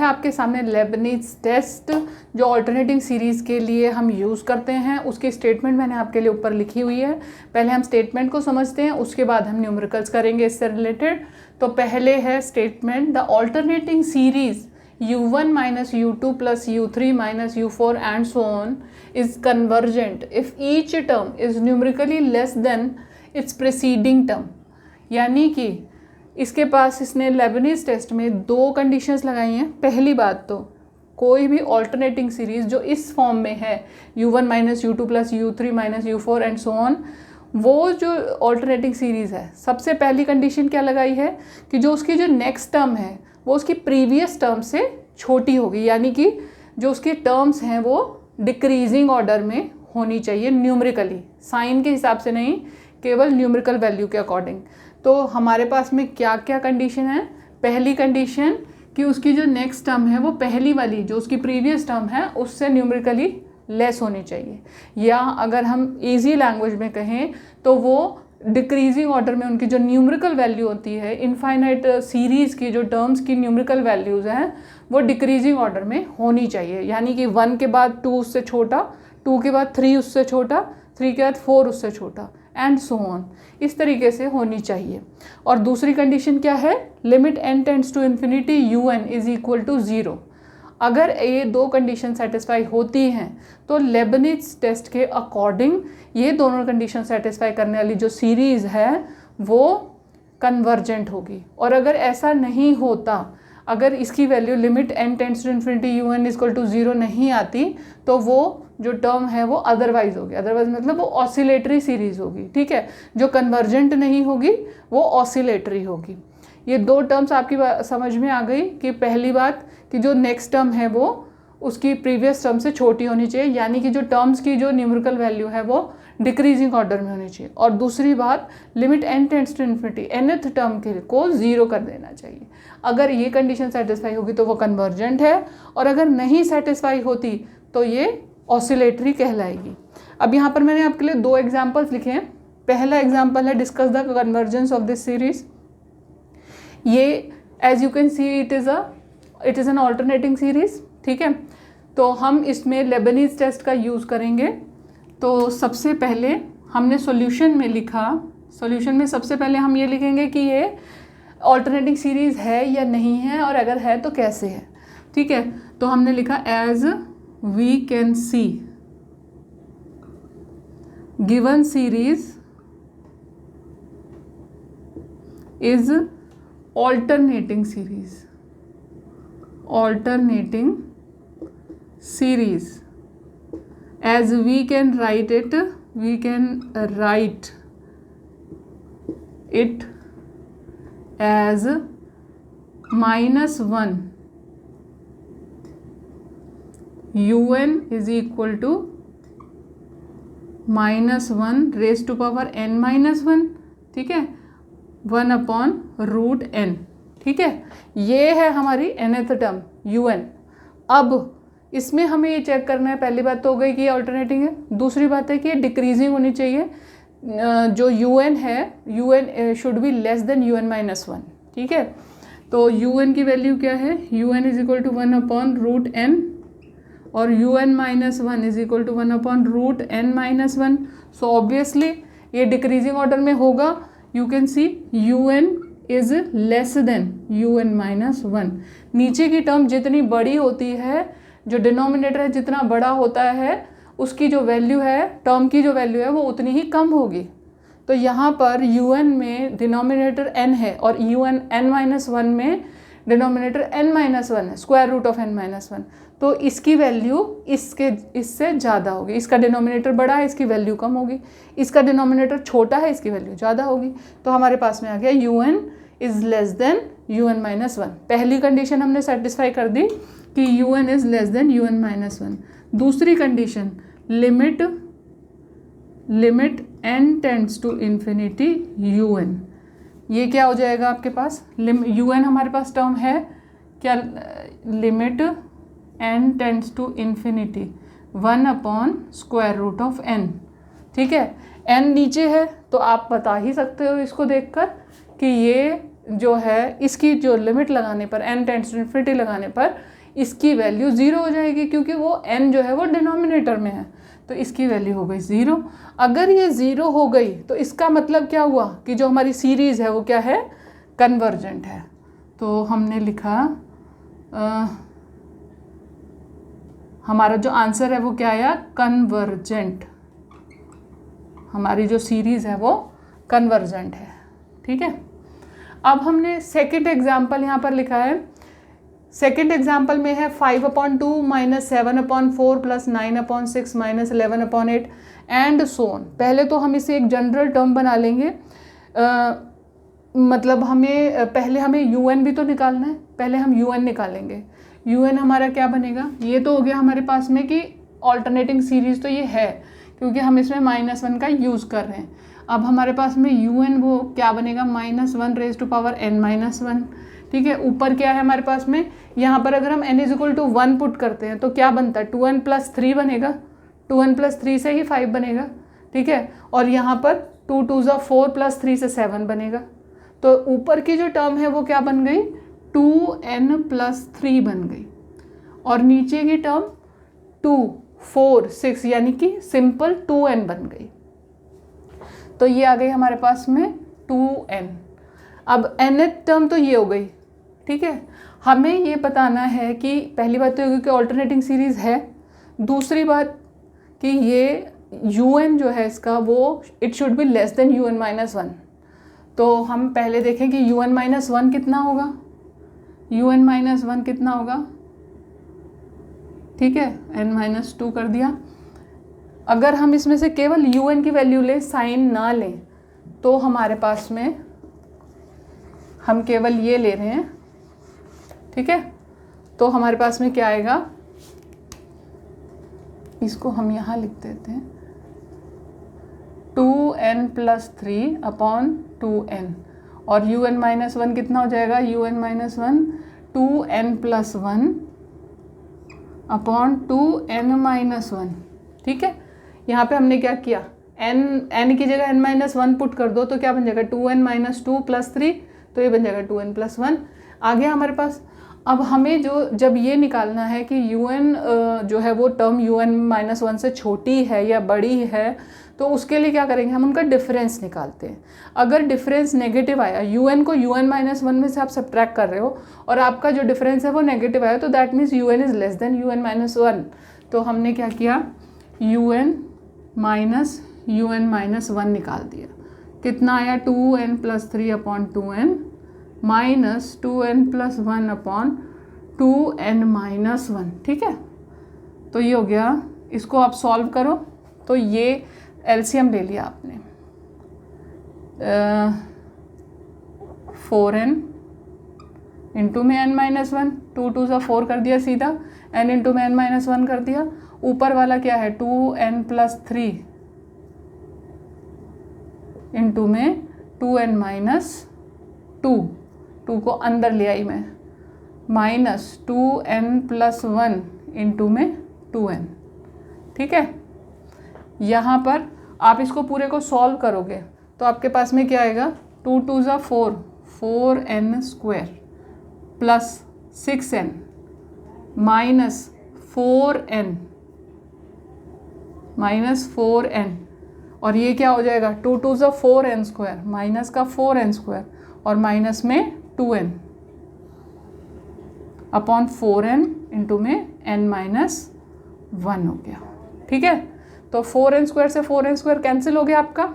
है आपके सामने लेबनीज़ टेस्ट, जो ऑल्टरनेटिंग सीरीज़ के लिए हम यूज़ करते हैं। उसकी स्टेटमेंट मैंने आपके लिए ऊपर लिखी हुई है। पहले हम स्टेटमेंट को समझते हैं, उसके बाद हम न्यूमेरिकल्स करेंगे इससे रिलेटेड। तो पहले है statement, the alternating series u1 minus u2 plus u3 minus u4 and so on is convergent if each term is numerically less than its preceding term। यानी कि इसके पास इसने लेबनीज़ टेस्ट में दो कंडीशंस लगाई हैं। पहली बात तो कोई भी ऑल्टरनेटिंग सीरीज़ जो इस फॉर्म में है u1 minus u2 plus u3 minus u4 and so on, वो जो ऑल्टरनेटिंग सीरीज़ है, सबसे पहली कंडीशन क्या लगाई है कि जो उसकी जो नेक्स्ट टर्म है वो उसकी प्रीवियस टर्म से छोटी होगी। यानी कि जो उसके टर्म्स हैं वो डिक्रीजिंग ऑर्डर में होनी चाहिए न्यूमेरिकली, साइन के हिसाब से नहीं, केवल न्यूमेरिकल वैल्यू के अकॉर्डिंग। तो हमारे पास में क्या क्या कंडीशन है? पहली कंडीशन कि उसकी जो नेक्स्ट टर्म है वो पहली वाली जो उसकी प्रीवियस टर्म है उससे न्यूमेरिकली लेस होनी चाहिए, या अगर हम इजी लैंग्वेज में कहें तो वो डिक्रीजिंग ऑर्डर में उनकी जो न्यूमेरिकल वैल्यू होती है, इनफाइनाइट सीरीज़ की जो टर्म्स की न्यूमेरिकल वैल्यूज़ हैं वो डिक्रीजिंग ऑर्डर में होनी चाहिए। यानी कि 1 के बाद 2 उससे छोटा, 2 के बाद 3 उससे छोटा, 3 के बाद 4 उससे छोटा एंड सो ऑन, इस तरीके से होनी चाहिए। और दूसरी कंडीशन क्या है? Limit n tends to infinity un is equal to 0। अगर ये दो कंडीशन सेटिस्फाई होती हैं तो लेबनीज़ टेस्ट के अकॉर्डिंग ये दोनों कंडीशन सेटिस्फाई करने वाली जो सीरीज़ है वो कन्वर्जेंट होगी। और अगर ऐसा नहीं होता, अगर इसकी value limit n tends to infinity un equal to 0 नहीं आती, तो वो जो टर्म है वो अदरवाइज होगी। अदरवाइज मतलब वो ऑसिलेटरी सीरीज़ होगी, ठीक है। जो कन्वर्जेंट नहीं होगी वो ऑसिलेटरी होगी। ये दो टर्म्स आपकी समझ में आ गई कि पहली बात कि जो नेक्स्ट टर्म है वो उसकी प्रीवियस टर्म से छोटी होनी चाहिए, यानी कि जो टर्म्स की जो न्यूमेरिकल वैल्यू है वो डिक्रीजिंग ऑर्डर में होनी चाहिए। और दूसरी बात, limit n tends to infinity nth term के को 0 कर देना चाहिए। अगर ये कंडीशन सेटिस्फाई होगी तो वो कन्वर्जेंट है, और अगर नहीं सेटिस्फाई होती तो ये ऑसिलेटरी कहलाएगी। अब यहाँ पर मैंने आपके लिए दो एग्जाम्पल्स लिखे हैं। पहला एग्जाम्पल है discuss the convergence of this series. ये as you can see it is an alternating series, ठीक है। तो हम इसमें लेबनीज़ टेस्ट का यूज़ करेंगे। तो सबसे पहले हमने सॉल्यूशन में लिखा, सॉल्यूशन में सबसे पहले हम ये लिखेंगे कि ये ऑल्टरनेटिंग सीरीज़ है या नहीं है, और अगर है तो कैसे है, ठीक है। तो हमने लिखा as we can see given series is alternating series as we can write it as -1 un is equal to -1 raised to power n-1, ठीक है, 1/√n, ठीक है। ये है हमारी nth टर्म un। अब इसमें हमें ये चेक करना है, पहली बात तो हो गई कि ये ऑल्टरनेटिंग है, दूसरी बात है कि ये डिक्रीजिंग होनी चाहिए। जो un है, un should be less than un-1, ठीक है। तो un की वैल्यू क्या है? un is equal to 1/√n और un-1 is equal to 1/√n-1। So obviously ये डिक्रीजिंग ऑर्डर में होगा। You can see un is less than un-1। नीचे की टर्म जितनी बड़ी होती है, जो डिनोमिनेटर है जितना बड़ा होता है, उसकी जो वैल्यू है, टर्म की जो वैल्यू है वो उतनी ही कम होगी। तो यहाँ पर un में डिनोमिनेटर n है और un-1 में डिनोमिनेटर n-1 है, स्क्वायर रूट ऑफ n-1। तो इसकी वैल्यू इससे ज़्यादा होगी। इसका डिनोमिनेटर बड़ा है, इसकी वैल्यू कम होगी। इसका डिनोमिनेटर छोटा है, इसकी वैल्यू ज़्यादा होगी। तो हमारे पास में आ गया un is less than un-1। पहली कंडीशन हमने सेटिस्फाई कर दी कि un is less than un-1। दूसरी condition, limit n tends to infinity un। ये क्या हो जाएगा आपके पास? un हमारे पास टर्म है क्या? Limit n tends to infinity 1/√n, ठीक है। n नीचे है तो आप बता ही सकते हो इसको देखकर कि ये जो है, इसकी जो लिमिट लगाने पर, n टेंड्स टू इन्फिनिटी लगाने पर इसकी वैल्यू 0 हो जाएगी क्योंकि वो n जो है वो डिनोमिनेटर में है, तो इसकी वैल्यू हो गई 0। अगर ये 0 हो गई तो इसका मतलब क्या हुआ कि जो हमारी सीरीज़ है वो क्या है, कन्वर्जेंट है। तो हमने लिखा हमारा जो आंसर है वो क्या आया, कन्वर्जेंट। हमारी जो सीरीज़ है वो कन्वर्जेंट है। ठीक है, अब हमने सेकंड एग्जाम्पल यहाँ पर लिखा है। सेकंड एग्जाम्पल में है 5/2 - 7/4 + 9/6 - 11/8 एंड सो ऑन। पहले तो हम इसे एक जनरल टर्म बना लेंगे, मतलब पहले हमें UN भी तो निकालना है, पहले हम UN निकालेंगे। UN हमारा क्या बनेगा, ये तो हो गया हमारे पास में कि ऑल्टरनेटिंग सीरीज़ तो ये है क्योंकि हम इसमें -1 का यूज़ कर रहे हैं। अब हमारे पास में UN वो क्या बनेगा, -1n-1। ठीक है, ऊपर क्या है हमारे पास में, यहाँ पर अगर हम n = 1 पुट करते हैं तो क्या बनता है, 2n + 3 बनेगा। 2n + 3 से ही 5 बनेगा। ठीक है, और यहाँ पर 2 × 2 = 4 + 3 से 7 बनेगा। तो ऊपर की जो टर्म है वो क्या बन गई, 2n + 3 बन गई, और नीचे की टर्म 2, 4, 6 यानी कि सिंपल 2n बन गई। तो ये आ गई हमारे पास में 2n। अब nth टर्म तो ये हो गई। ठीक है, हमें ये बताना है कि पहली बात तो ये कि ऑल्टरनेटिंग सीरीज़ है, दूसरी बात कि ये UN जो है इसका वो it should be less than UN - 1। तो हम पहले देखें कि UN - 1 कितना होगा, UN - 1 कितना होगा। ठीक है, n-2 कर दिया। अगर हम इसमें से केवल UN की वैल्यू लें, साइन ना लें, तो हमारे पास में हम केवल ये ले रहे हैं। ठीक है, तो हमारे पास में क्या आएगा, इसको हम यहाँ लिख देते हैं 2n + 3/2n, और UN - 1 कितना हो जाएगा, UN - 1 2n + 1/2n - 1। ठीक है, यहाँ पे हमने क्या किया, n की जगह n - 1 पुट कर दो तो क्या बन जाएगा, 2n - 2 + 3, तो ये बन जाएगा 2n + 1 आ गया हमारे पास। अब हमें जब ये निकालना है कि UN जो है वो टर्म UN - 1 से छोटी है या बड़ी है, तो उसके लिए क्या करेंगे, हम उनका डिफरेंस निकालते हैं। अगर डिफरेंस नेगेटिव आया, UN को UN - 1 में से आप सब्ट्रैक्ट कर रहे हो और आपका जो डिफरेंस है वो नेगेटिव आया, तो that means UN is less then UN - 1। तो हमने क्या किया, UN - 1 निकाल दिया। कितना आया, 2n + 3/2n - 2n + 1/2n - 1। ठीक है, तो ये हो गया। इसको आप सॉल्व करो तो ये LCM ले लिया आपने, 4n इंटू में n - 1, 2 × 2 = 4 कर दिया सीधा, n इंटू में n - 1 कर दिया। ऊपर वाला क्या है, 2n + 3 इंटू में 2n - 2, 2 को अंदर ले आई मैं, -2n + 1 इंटू में 2n। ठीक है, यहाँ पर आप इसको पूरे को सॉल्व करोगे तो आपके पास में क्या आएगा, 2 × 2 = 4, 4n² + 6n -4n और ये क्या हो जाएगा, 2 × 2 = 4n², माइनस का 4n² और माइनस में 2n अपॉन 4n इंटू में n - 1 हो गया। ठीक है, तो 4n² से 4n² कैंसिल हो गया आपका।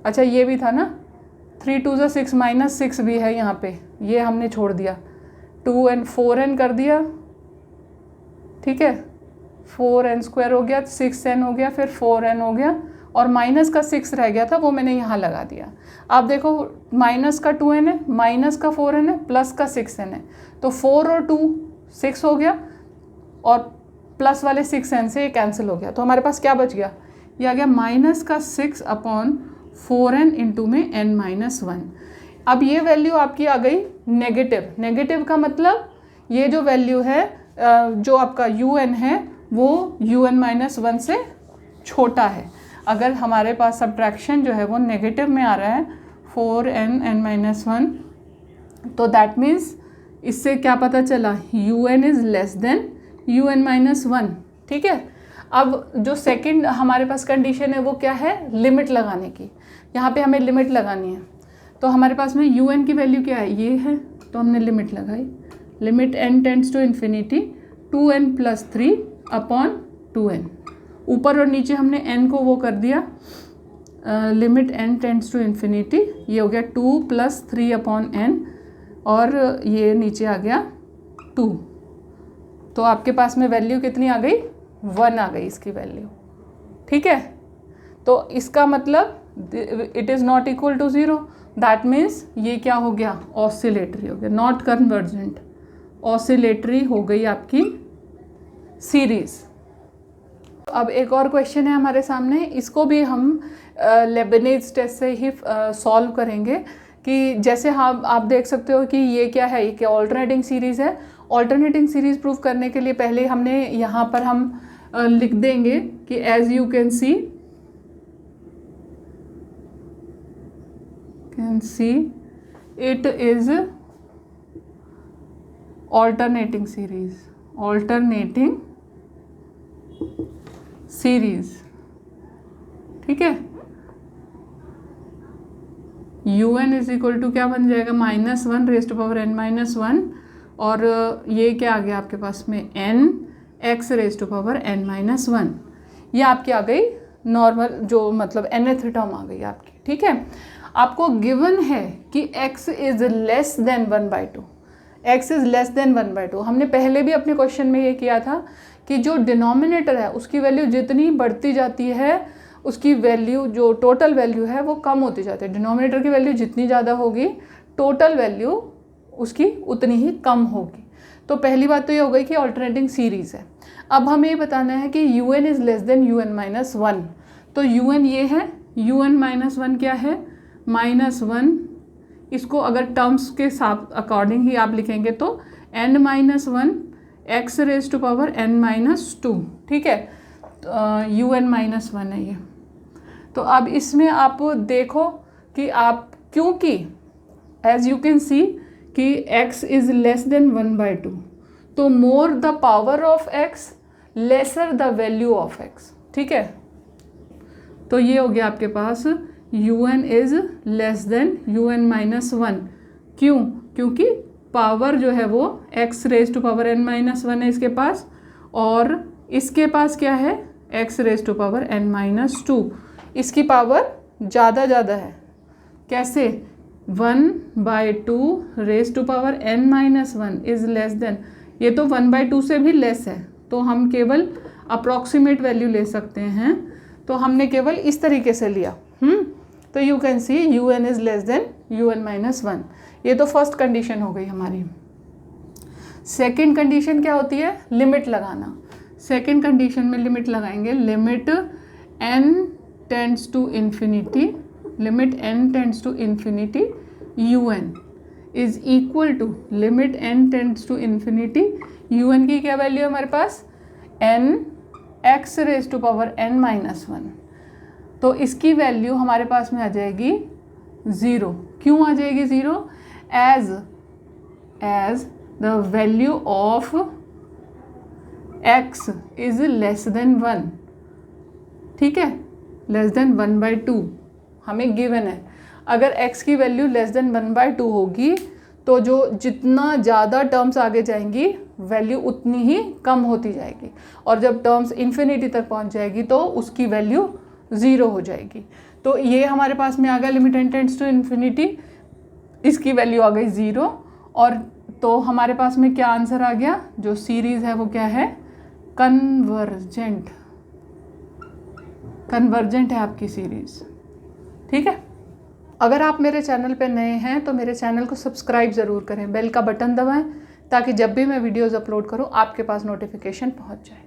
अच्छा, ये भी था ना, 3 × 2 = 6, -6 भी है यहाँ पे, ये हमने छोड़ दिया। 2n 4n कर दिया। ठीक है, 4n² हो गया, 6n हो गया, फिर 4n हो गया, और माइनस का 6 रह गया था, वो मैंने यहाँ लगा दिया। आप देखो, माइनस का 2n है, माइनस का 4n है, प्लस का 6n है, तो 4 और 2 6 हो गया, और प्लस वाले 6n से ये कैंसिल हो गया। तो हमारे पास क्या बच गया, ये आ गया -6/4n इंटू में n - 1। अब ये वैल्यू आपकी आ गई नेगेटिव। नेगेटिव का मतलब ये जो वैल्यू है, जो आपका UN है वो UN - 1 से छोटा है। अगर हमारे पास सब्ट्रैक्शन जो है वो नेगेटिव में आ रहा है, 4n n - 1, तो दैट मीन्स इससे क्या पता चला, un is less than un-1, ठीक है। अब जो सेकंड हमारे पास कंडीशन है वो क्या है, लिमिट लगाने की। यहाँ पे हमें लिमिट लगानी है, तो हमारे पास में un की वैल्यू क्या है, ये है, तो हमने लिमिट लगाई, limit n tends to infinity 2n + 3 upon 2n। ऊपर और नीचे हमने n को वो कर दिया, limit n tends to infinity, ये हो गया 2 + 3 अपॉन n, और ये नीचे आ गया 2। तो आपके पास में वैल्यू कितनी आ गई, 1 आ गई इसकी वैल्यू, ठीक है। तो इसका मतलब it is not equal to 0, that means ये क्या हो गया, ऑसिलेटरी हो गया, नॉट कन्वर्जेंट, ऑसिलेटरी हो गई आपकी सीरीज़। अब एक और क्वेश्चन है हमारे सामने, इसको भी हम लेबनीज़ टेस्ट से ही सॉल्व करेंगे कि जैसे हम आप देख सकते हो कि ये क्या है, ये क्या ऑल्टरनेटिंग सीरीज़ है। ऑल्टरनेटिंग सीरीज़ प्रूव करने के लिए पहले हमने यहाँ पर हम लिख देंगे कि as you can see it is alternating series, ठीक है। un इज इक्वल टू क्या बन जाएगा, -1 रेज़ टू पावर n-1, और ये क्या आ गया आपके पास में n x raise to power n-1। ये आपकी आ गई नॉर्मल, जो मतलब nth टर्म आ गई आपकी, ठीक है। आपको गिवन है कि x is less then 1/2, x is less then 1/2। हमने पहले भी अपने क्वेश्चन में ये किया था कि जो डिनोमिनेटर है उसकी वैल्यू जितनी बढ़ती जाती है, उसकी वैल्यू जो टोटल वैल्यू है वो कम होती जाती है। डिनोमिनेटर की वैल्यू जितनी ज़्यादा होगी, टोटल वैल्यू उसकी उतनी ही कम होगी। तो पहली बात तो ये हो गई कि ऑल्टरनेटिंग सीरीज़ है। अब हमें ये बताना है कि un is less than un-1। तो un ये है, un-1 क्या है, -1। इसको अगर टर्म्स के साथ अकॉर्डिंग ही आप लिखेंगे तो n-1 x raise to power n-2, ठीक है। un-1 है ये। तो अब इसमें आप देखो कि आप, क्योंकि एज यू कैन सी कि x इज़ लेस देन 1/2, तो more the power of x lesser the value of x, ठीक है। तो ये हो गया आपके पास un is less than un-1। क्यों, क्योंकि पावर जो है वो x raise to power n-1 है इसके पास, और इसके पास क्या है, x raise to power n-2। इसकी पावर ज़्यादा है, कैसे, 1/2 raise to power n-1 is less than, ये तो 1/2 से भी लेस है, तो हम केवल अप्रॉक्सीमेट वैल्यू ले सकते हैं। तो हमने केवल इस तरीके से लिया। तो you can see un is less than un-1। ये तो फर्स्ट कंडीशन हो गई हमारी। सेकंड कंडीशन क्या होती है, लिमिट लगाना। सेकंड कंडीशन में लिमिट लगाएंगे, limit n tends to infinity, limit n tends to infinity un is equal to limit n tends to infinity un की क्या वैल्यू है हमारे पास, n x raise to power n-1। तो इसकी वैल्यू हमारे पास में आ जाएगी 0। क्यों आ जाएगी 0, as the value of x is less than 1, ठीक है, लेस देन 1/2 हमें गिवन है। अगर x की वैल्यू लेस देन 1/2 होगी तो जो जितना ज़्यादा टर्म्स आगे जाएंगी वैल्यू उतनी ही कम होती जाएगी, और जब टर्म्स इन्फिनिटी तक पहुंच जाएगी तो उसकी वैल्यू 0 हो जाएगी। तो ये हमारे पास में आ गया limit n tends to infinity, इसकी वैल्यू आ गई 0, और तो हमारे पास में क्या आंसर आ गया, जो सीरीज़ है वो क्या है, कन्वर्जेंट है आपकी सीरीज़, ठीक है। अगर आप मेरे चैनल पे नए हैं तो मेरे चैनल को सब्सक्राइब ज़रूर करें, बेल का बटन दबाएं ताकि जब भी मैं वीडियोज़ अपलोड करूं आपके पास नोटिफिकेशन पहुंच जाए।